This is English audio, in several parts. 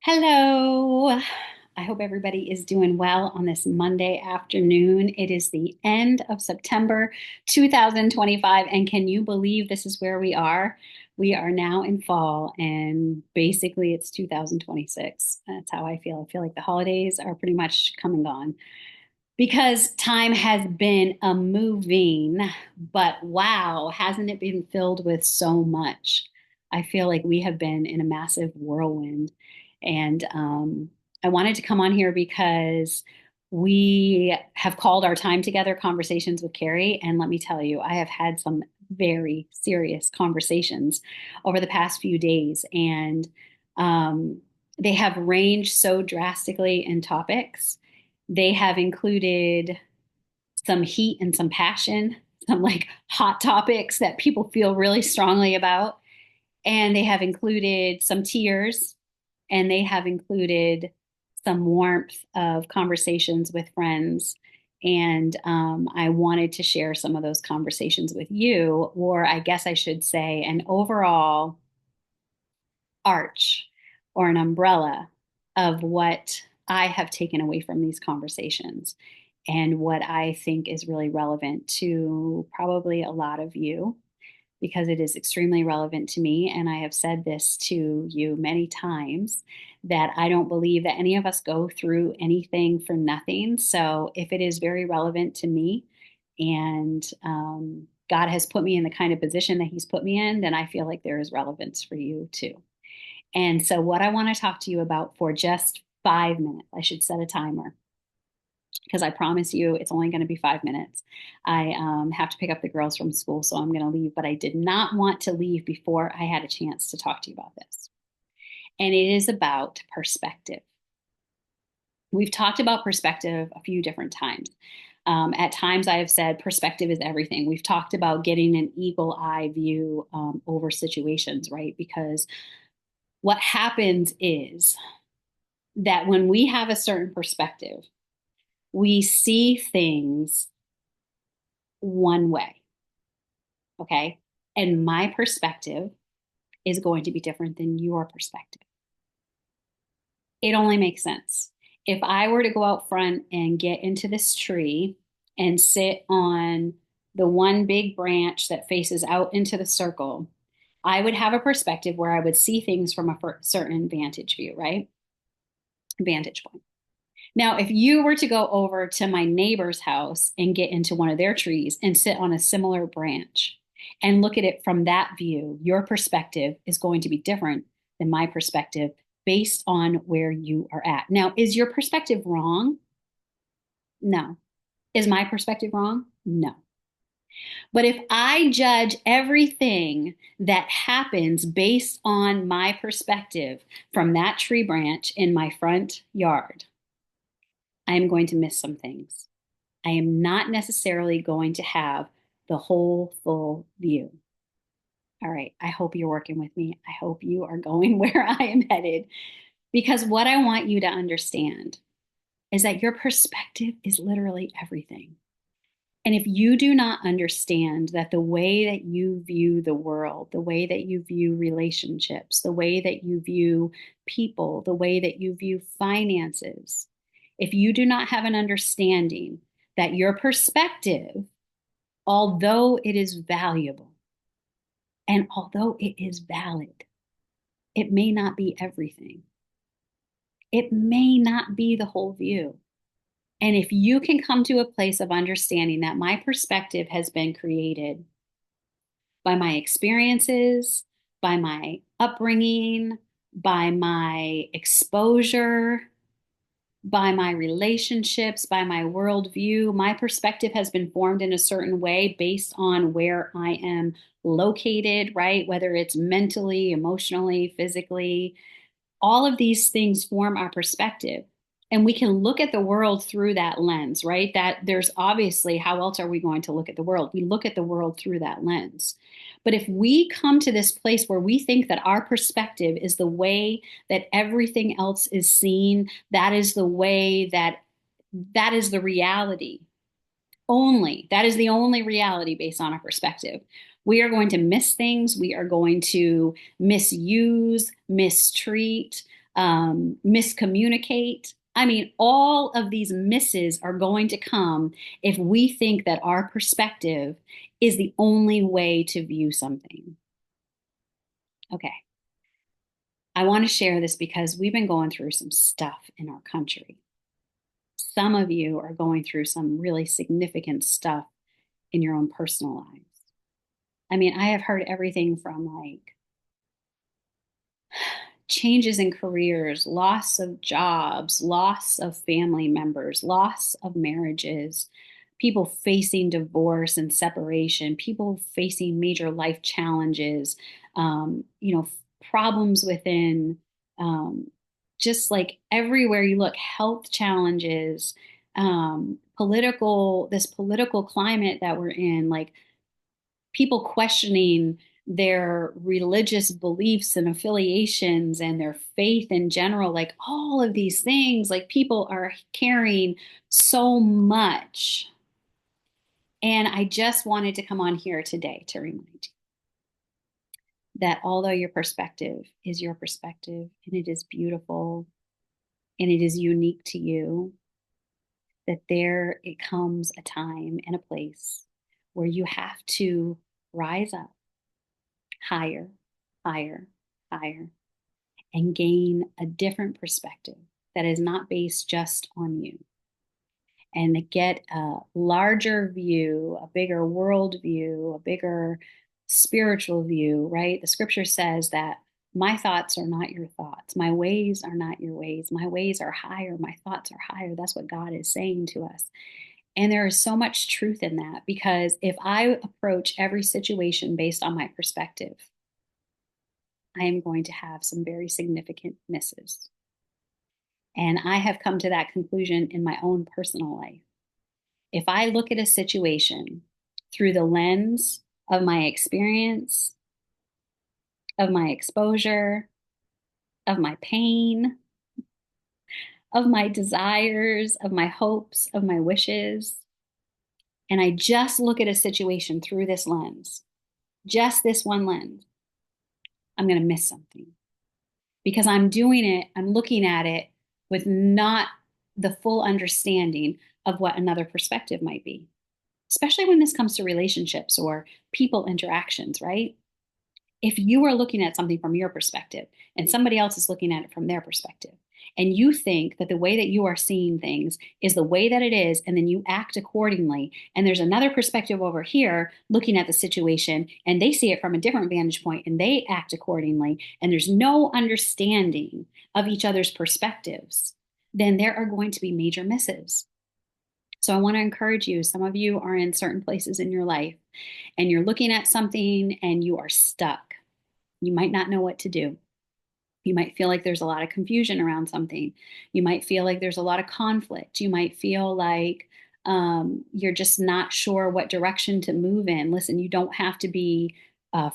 Hello. I hope everybody is doing well on this Monday afternoon. It is the end of September 2025. And can you believe this is where we are? We are now in fall, and basically it's 2026. That's how I feel. I feel like the holidays are pretty much come and gone because time has been a moving, but wow, hasn't it been filled with so much? I feel like we have been in a massive whirlwind. And I wanted to come on here because we have called our time together conversations with Carrie. And let me tell you, I have had some very serious conversations over the past few days. And um, they have ranged so drastically in topics. They have included some heat and some passion, some like hot topics that people feel really strongly about. And they have included some tears, and they have included some warmth of conversations with friends. And I wanted to share some of those conversations with you, or I guess I should say, an overall arch or an umbrella of what I have taken away from these conversations and what I think is really relevant to probably a lot of you, because it is extremely relevant to me. And I have said this to you many times that I don't believe that any of us go through anything for nothing. So if it is very relevant to me and God has put me in the kind of position that He's put me in, then I feel like there is relevance for you too. And so, what I want to talk to you about for just 5 minutes, I should set a timer because I promise you it's only going to be 5 minutes. I have to pick up the girls from school, so I'm going to leave, but I did not want to leave before I had a chance to talk to you about this. And it is about perspective. We've talked about perspective a few different times. At times, I have said perspective is everything. We've talked about getting an eagle eye view over situations, right? Because what happens is that when we have a certain perspective, we see things one way. Okay. And my perspective is going to be different than your perspective. It only makes sense. If I were to go out front and get into this tree and sit on the one big branch that faces out into the circle, I would have a perspective where I would see things from a certain vantage view, right? Vantage point. Now, if you were to go over to my neighbor's house and get into one of their trees and sit on a similar branch and look at it from that view, your perspective is going to be different than my perspective based on where you are at. Now, is your perspective wrong? No. Is my perspective wrong? No. But if I judge everything that happens based on my perspective from that tree branch in my front yard, I am going to miss some things. I am not necessarily going to have the whole full view. All right. I hope you're working with me. I hope you are going where I am headed, because what I want you to understand is that your perspective is literally everything. And if you do not understand that the way that you view the world, the way that you view relationships, the way that you view people, the way that you view finances, if you do not have an understanding that your perspective, although it is valuable and although it is valid, it may not be everything. It may not be the whole view. And if you can come to a place of understanding that my perspective has been created by my experiences, by my upbringing, by my exposure, by my relationships, by my worldview, my perspective has been formed in a certain way based on where I am located, right? Whether it's mentally, emotionally, physically, all of these things form our perspective. And we can look at the world through that lens, right? That there's obviously, how else are we going to look at the world? We look at the world through that lens. But if we come to this place where we think that our perspective is the way that everything else is seen, that is the way that is the reality only, that is the only reality based on our perspective. We are going to miss things. We are going to misuse, mistreat, miscommunicate. I mean, all of these misses are going to come if we think that our perspective is the only way to view something. Okay. I want to share this because we've been going through some stuff in our country. Some of you are going through some really significant stuff in your own personal lives. I mean, I have heard everything from like changes in careers, loss of jobs, loss of family members, loss of marriages, people facing divorce and separation, people facing major life challenges, problems within just like everywhere you look, health challenges, this political climate that we're in, like people questioning their religious beliefs and affiliations and their faith in general, like all of these things, like people are carrying so much. And I just wanted to come on here today to remind you that although your perspective is your perspective and it is beautiful and it is unique to you, that there it comes a time and a place where you have to rise up higher, higher, higher, and gain a different perspective that is not based just on you. And to get a larger view, a bigger world view, a bigger spiritual view, right? The scripture says that my thoughts are not your thoughts. My ways are not your ways. My ways are higher. My thoughts are higher. That's what God is saying to us. And there is so much truth in that because if I approach every situation based on my perspective, I am going to have some very significant misses. And I have come to that conclusion in my own personal life. If I look at a situation through the lens of my experience, of my exposure, of my pain, of my desires, of my hopes, of my wishes, and I just look at a situation through this lens, just this one lens, I'm going to miss something because I'm looking at it with not the full understanding of what another perspective might be, especially when this comes to relationships or people interactions, right? If you are looking at something from your perspective and somebody else is looking at it from their perspective, and you think that the way that you are seeing things is the way that it is, and then you act accordingly, and there's another perspective over here looking at the situation, and they see it from a different vantage point and they act accordingly, and there's no understanding of each other's perspectives, then there are going to be major misses. So I want to encourage you. Some of you are in certain places in your life and you're looking at something and you are stuck. You might not know what to do. You might feel like there's a lot of confusion around something. You might feel like there's a lot of conflict. You might feel like you're just not sure what direction to move in. Listen, you don't have to be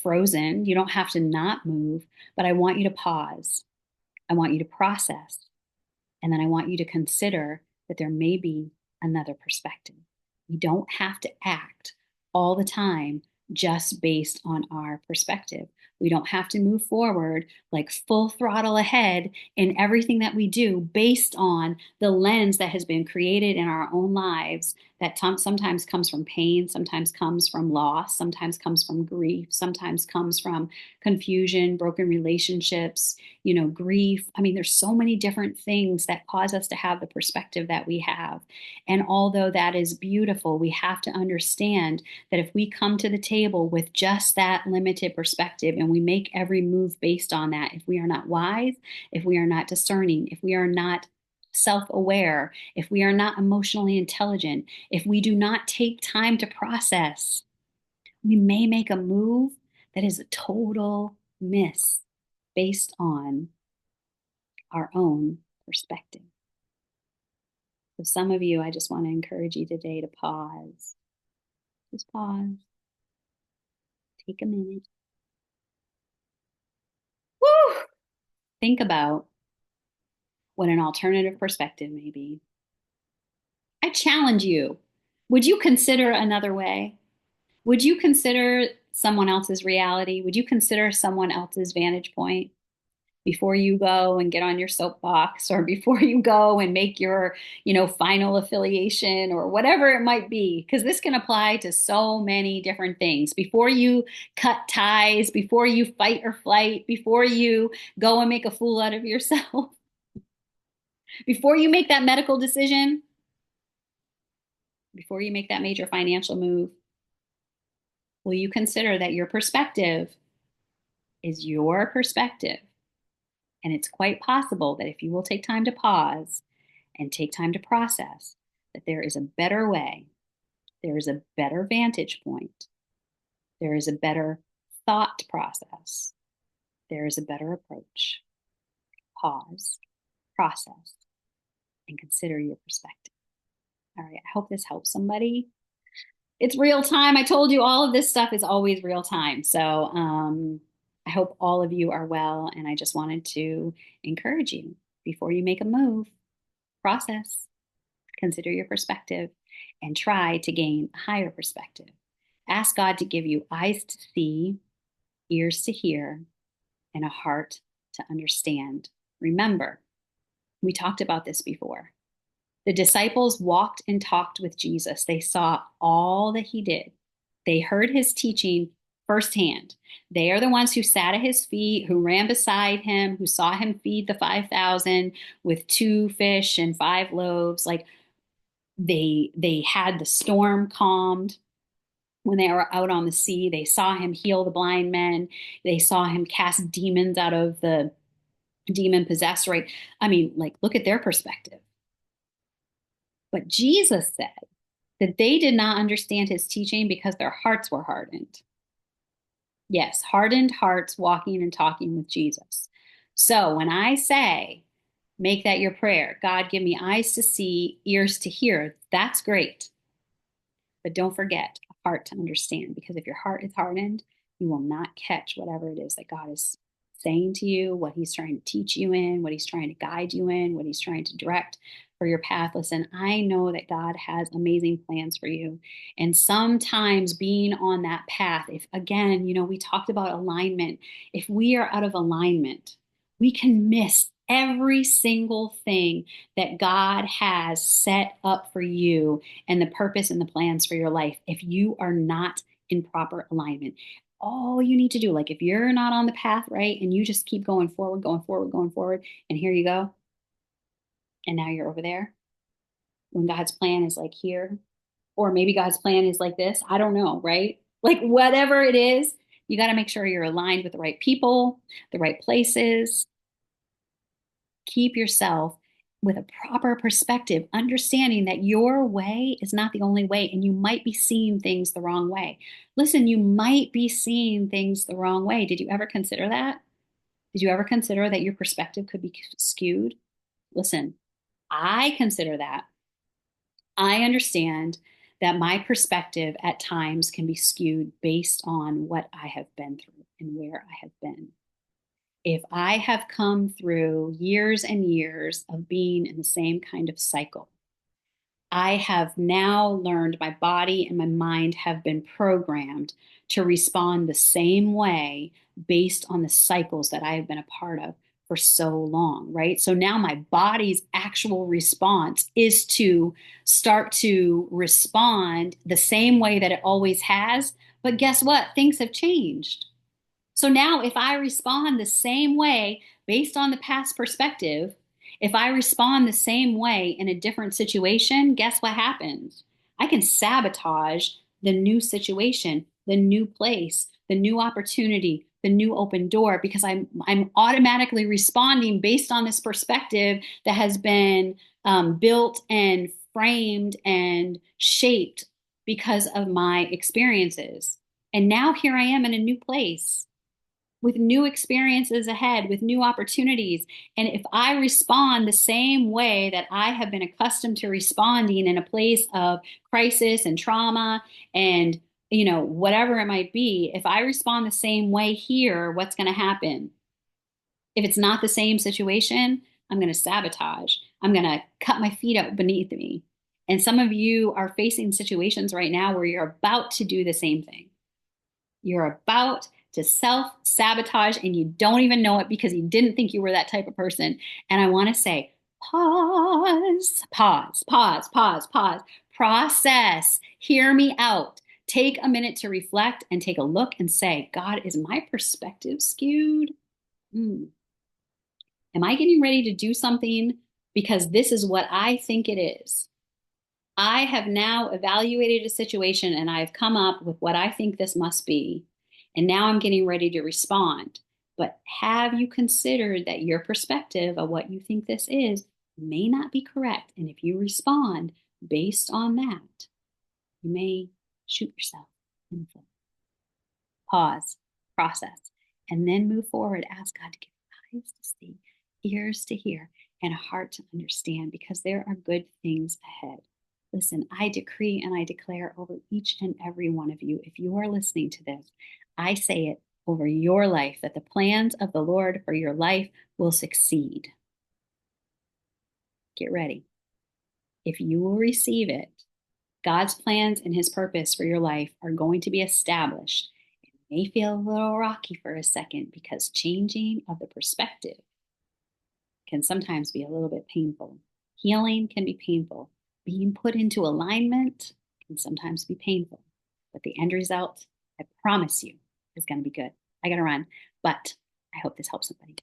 frozen. You don't have to not move, but I want you to pause. I want you to process. And then I want you to consider that there may be another perspective. We don't have to act all the time just based on our perspective. We don't have to move forward like full throttle ahead in everything that we do based on the lens that has been created in our own lives that sometimes comes from pain, sometimes comes from loss, sometimes comes from grief, sometimes comes from confusion, broken relationships, grief. I mean, there's so many different things that cause us to have the perspective that we have. And although that is beautiful, we have to understand that if we come to the table with just that limited perspective and we make every move based on that, if we are not wise, if we are not discerning, if we are not self-aware, if we are not emotionally intelligent, if we do not take time to process, we may make a move that is a total miss based on our own perspective. So some of you, I just want to encourage you today to pause. Just pause. Take a minute. Woo! Think about what an alternative perspective may be. I challenge you. Would you consider another way? Would you consider someone else's reality? Would you consider someone else's vantage point? before you go and get on your soapbox or before you go and make your, final affiliation or whatever it might be, because this can apply to so many different things. Before you cut ties, before you fight or flight, before you go and make a fool out of yourself, before you make that medical decision, before you make that major financial move, will you consider that your perspective is your perspective? And it's quite possible that if you will take time to pause and take time to process, that there is a better way, there is a better vantage point, there is a better thought process, there is a better approach. Pause, process, and consider your perspective. All right, I hope this helps somebody. It's real time. I told you all of this stuff is always real time. So I hope all of you are well. And I just wanted to encourage you before you make a move, process, consider your perspective, and try to gain a higher perspective. Ask God to give you eyes to see, ears to hear, and a heart to understand. Remember, we talked about this before. The disciples walked and talked with Jesus. They saw all that he did. They heard his teaching firsthand. They are the ones who sat at his feet, who ran beside him, who saw him feed the 5,000 with 2 fish and 5 loaves. Like they had the storm calmed when they were out on the sea. They saw him heal the blind men. They saw him cast demons out of the demon possessed, right? I mean, like, look at their perspective. But Jesus said that they did not understand his teaching because their hearts were hardened. Yes, hardened hearts walking and talking with Jesus. So when I say, make that your prayer, God, give me eyes to see, ears to hear, that's great. But don't forget a heart to understand, because if your heart is hardened, you will not catch whatever it is that God is saying to you, what he's trying to teach you in, what he's trying to guide you in, what he's trying to direct for your path. Listen, I know that God has amazing plans for you. And sometimes being on that path, if again, we talked about alignment, if we are out of alignment, we can miss every single thing that God has set up for you and the purpose and the plans for your life if you are not in proper alignment. All you need to do, like if you're not on the path, right, and you just keep going forward, going forward, going forward, and here you go, and now you're over there, when God's plan is like here, or maybe God's plan is like this, I don't know, right? Like whatever it is, you got to make sure you're aligned with the right people, the right places. Keep yourself with a proper perspective, understanding that your way is not the only way, and you might be seeing things the wrong way. Listen, you might be seeing things the wrong way. Did you ever consider that? Did you ever consider that your perspective could be skewed? Listen, I consider that. I understand that my perspective at times can be skewed based on what I have been through and where I have been. If I have come through years and years of being in the same kind of cycle, I have now learned, my body and my mind have been programmed to respond the same way based on the cycles that I have been a part of for so long, right? So now my body's actual response is to start to respond the same way that it always has. But guess what? Things have changed. So now, if I respond the same way based on the past perspective, if I respond the same way in a different situation, guess what happens? I can sabotage the new situation, the new place, the new opportunity, the new open door, because I'm automatically responding based on this perspective that has been built and framed and shaped because of my experiences. And now here I am in a new place with new experiences ahead, with new opportunities. And if I respond the same way that I have been accustomed to responding in a place of crisis and trauma and, whatever it might be, if I respond the same way here, what's going to happen? If it's not the same situation, I'm going to sabotage. I'm going to cut my feet up beneath me. And some of you are facing situations right now where you're about to do the same thing. You're about to self sabotage and you don't even know it because you didn't think you were that type of person. And I want to say, pause, pause, pause, pause, pause, process, hear me out. Take a minute to reflect and take a look and say, God, is my perspective skewed? Mm. Am I getting ready to do something because this is what I think it is? I have now evaluated a situation and I've come up with what I think this must be. And now I'm getting ready to respond. But have you considered that your perspective of what you think this is may not be correct? And if you respond based on that, you may shoot yourself in the foot. Pause, process, and then move forward. Ask God to give you eyes to see, ears to hear, and a heart to understand because there are good things ahead. Listen, I decree and I declare over each and every one of you, if you are listening to this, I say it over your life that the plans of the Lord for your life will succeed. Get ready. If you will receive it, God's plans and his purpose for your life are going to be established. It may feel a little rocky for a second because changing of the perspective can sometimes be a little bit painful. Healing can be painful. Being put into alignment can sometimes be painful. But the end result, I promise you, is going to be good. I got to run, but I hope this helps somebody.